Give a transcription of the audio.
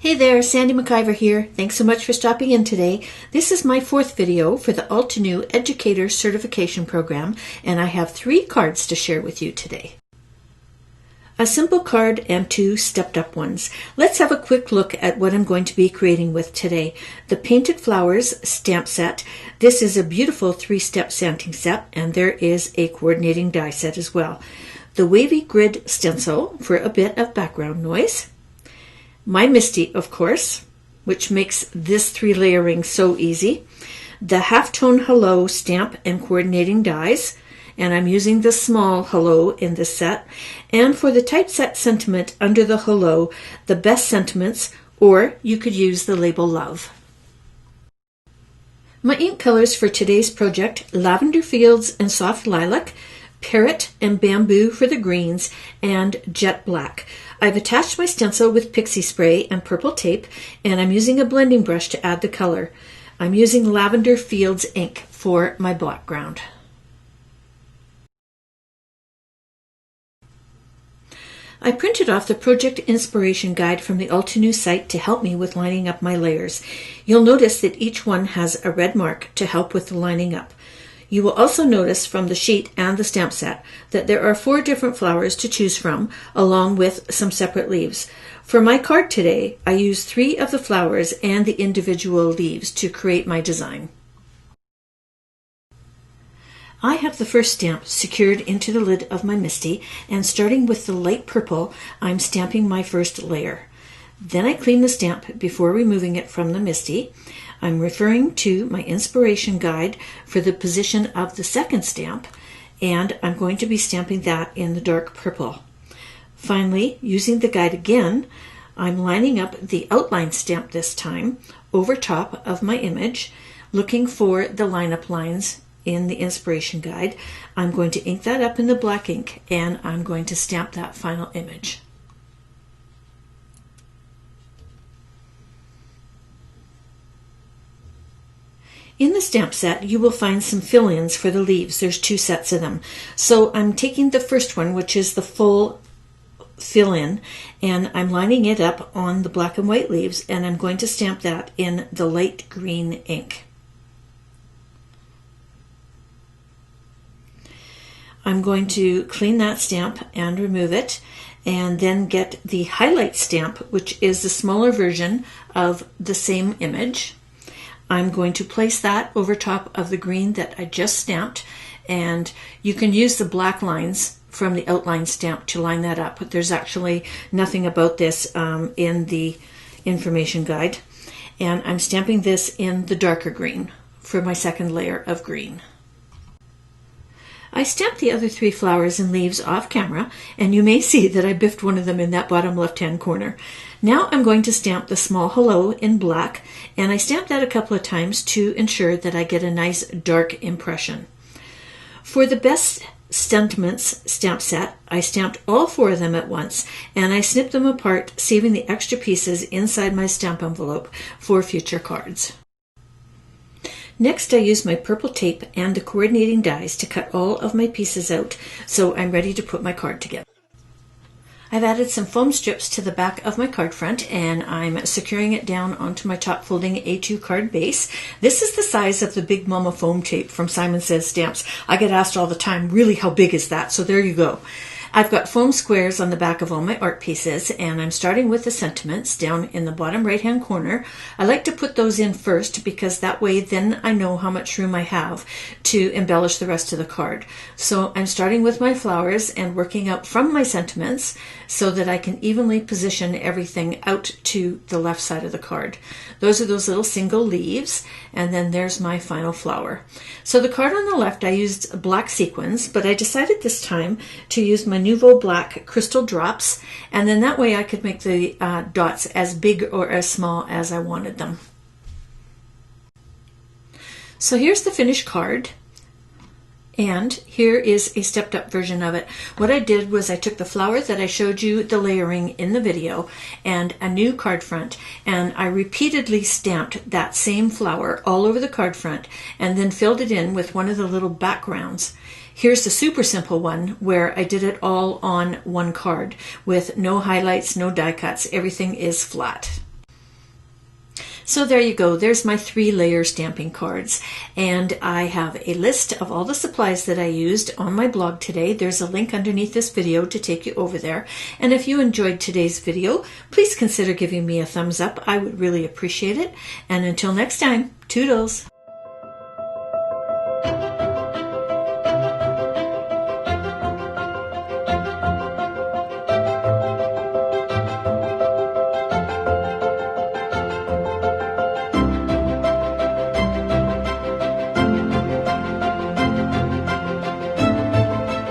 Hey there, Sandi MacIver here. Thanks so much for stopping in today. This is my fourth video for the Altenew Educator Certification Program, and I have 3 cards to share with you today. A simple card and 2 stepped-up ones. Let's have a quick look at what I'm going to be creating with today. The Painted Flowers stamp set. This is a beautiful 3-step stamping set, and there is a coordinating die set as well. The WAVY grid stencil for a bit of background noise. My Misti, of course, which makes this 3 layering so easy. The Halftone Hello stamp and coordinating dies, and I'm using the small Hello in this set. And for the typeset sentiment under the Hello, the best sentiments, or you could use the label Love. My ink colors for today's project: Lavender Fields and Soft Lilac, Parrot and Bamboo for the greens, and Jet Black. I've attached my stencil with pixie spray and purple tape, and I'm using a blending brush to add the color. I'm using Lavender Fields ink for my background. I printed off the project inspiration guide from the Altenew site to help me with lining up my layers. You'll notice that each one has a red mark to help with the lining up. You will also notice from the sheet and the stamp set that there are 4 different flowers to choose from, along with some separate leaves. For my card today, I used 3 of the flowers and the individual leaves to create my design. I have the first stamp secured into the lid of my Misti, and starting with the light purple, I'm stamping my first layer. Then I clean the stamp before removing it from the Misti. I'm referring to my inspiration guide for the position of the second stamp, and I'm going to be stamping that in the dark purple. Finally, using the guide again, I'm lining up the outline stamp this time over top of my image, looking for the lineup lines in the inspiration guide. I'm going to ink that up in the black ink, and I'm going to stamp that final image. In the stamp set, you will find some fill-ins for the leaves. There's 2 sets of them. So I'm taking the first one, which is the full fill-in, and I'm lining it up on the black and white leaves, and I'm going to stamp that in the light green ink. I'm going to clean that stamp and remove it, and then get the highlight stamp, which is the smaller version of the same image. I'm going to place that over top of the green that I just stamped, and you can use the black lines from the outline stamp to line that up. But there's actually nothing about this in the information guide. And I'm stamping this in the darker green for my second layer of green. I stamped the other 3 flowers and leaves off camera, and you may see that I biffed one of them in that bottom left-hand corner. Now I'm going to stamp the small Hello in black, and I stamped that a couple of times to ensure that I get a nice dark impression. For the best sentiments stamp set, I stamped all 4 of them at once, and I snipped them apart, saving the extra pieces inside my stamp envelope for future cards. Next, I used my purple tape and the coordinating dies to cut all of my pieces out, so I'm ready to put my card together. I've added some foam strips to the back of my card front, and I'm securing it down onto my top folding A2 card base. This is the size of the Big Mama foam tape from Simon Says Stamps. I get asked all the time, really, how big is that? So there you go. I've got foam squares on the back of all my art pieces, and I'm starting with the sentiments down in the bottom right hand corner. I like to put those in first because that way then I know how much room I have to embellish the rest of the card. So I'm starting with my flowers and working out from my sentiments so that I can evenly position everything out to the left side of the card. Those are those little single leaves, and then there's my final flower. So the card on the left, I used black sequins, but I decided this time to use my Nouveau Black crystal drops, and then that way I could make the dots as big or as small as I wanted them. So here's the finished card, and here is a stepped up version of it. What I did was I took the flower that I showed you the layering in the video and a new card front, and I repeatedly stamped that same flower all over the card front and then filled it in with one of the little backgrounds. Here's the super simple one where I did it all on one card with no highlights, no die cuts. Everything is flat. So there you go. There's my 3-layer stamping cards. And I have a list of all the supplies that I used on my blog today. There's a link underneath this video to take you over there. And if you enjoyed today's video, please consider giving me a thumbs up. I would really appreciate it. And until next time, toodles!